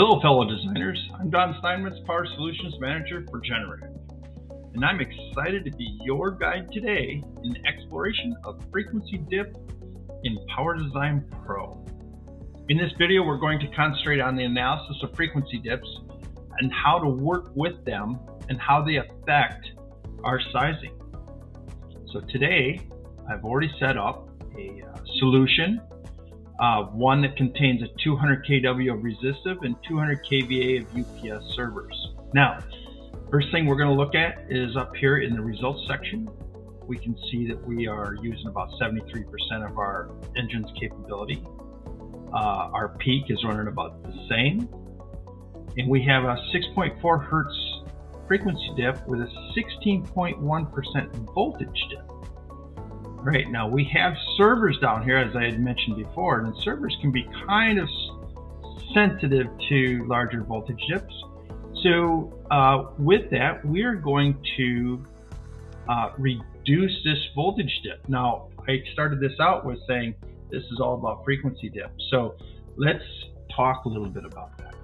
Hello fellow designers, I'm Don Steinmetz, Power Solutions Manager for Generac, and I'm excited to be your guide today in the exploration of frequency dip in Power Design Pro. In this video we're going to concentrate on the analysis of frequency dips and how to work with them and how they affect our sizing. So today I've already set up a solution, one that contains a 200 kW of resistive and 200 kVA of UPS servers. Now, first thing we're going to look at is up here in the results section. We can see that we are using about 73% of our engine's capability. Our peak is running about the same. And we have a 6.4 Hertz frequency dip with a 16.1% voltage dip. All right, now we have servers down here, as I had mentioned before, and servers can be kind of sensitive to larger voltage dips. So with that, we are going to reduce this voltage dip. Now, I started this out with saying this is all about frequency dip. So let's talk a little bit about that.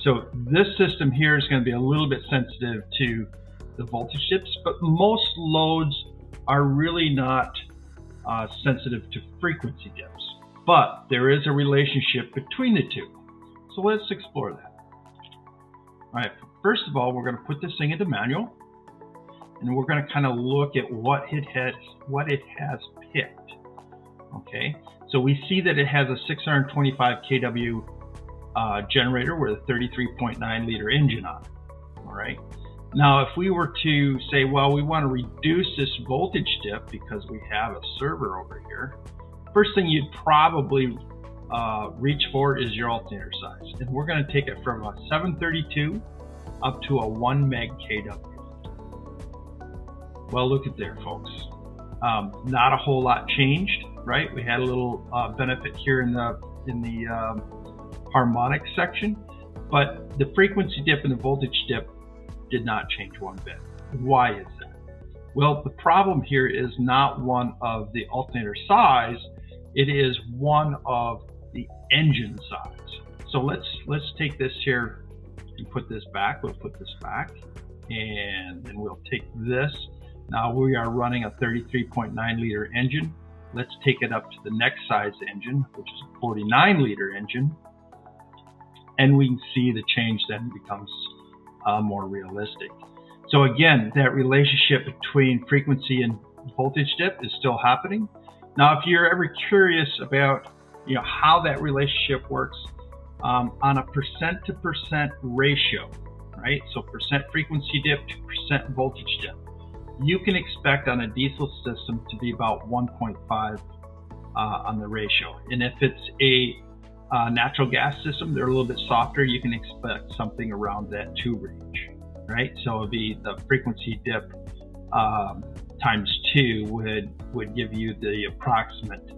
So this system here is going to be a little bit sensitive to the voltage dips, but most loads are really not sensitive to frequency dips. But there is a relationship between the two. So let's explore that. All right, first of all, we're going to put this thing into manual, and we're going to kind of look at what it has picked. Okay, so we see that it has a 625 kW generator with a 33.9 liter engine on it. All right. Now, if we were to say, well, we want to reduce this voltage dip because we have a server over here, first thing you'd probably reach for is your alternator size. And we're going to take it from a 732 up to a 1 meg kW. Well, look at there, folks. Not a whole lot changed, right? We had a little benefit here in the harmonic section, but the frequency dip and the voltage dip did not change one bit. Why is that? Well, the problem here is not one of the alternator size, it is one of the engine size. So let's take this here and put this back. We'll put this back, and then we'll take this. Now we are running a 33.9 liter engine. Let's take it up to the next size engine, which is a 49 liter engine, and we can see the change then becomes more realistic. So again, that relationship between frequency and voltage dip is still happening. Now, if you're ever curious about how that relationship works on a percent to percent ratio, right? So percent frequency dip to percent voltage dip, you can expect on a diesel system to be about 1.5 on the ratio. And if it's a natural gas system, they're a little bit softer. You can expect something around that 2 range, right? So it'd be the frequency dip times 2 would give you the approximate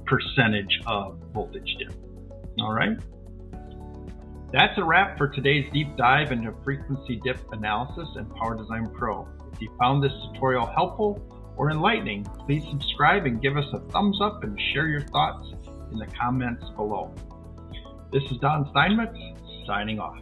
percentage of voltage dip. All right. That's a wrap for today's deep dive into frequency dip analysis and Power Design Pro. If you found this tutorial helpful or enlightening, please subscribe and give us a thumbs up and share your thoughts in the comments below. This is Don Steinmetz, signing off.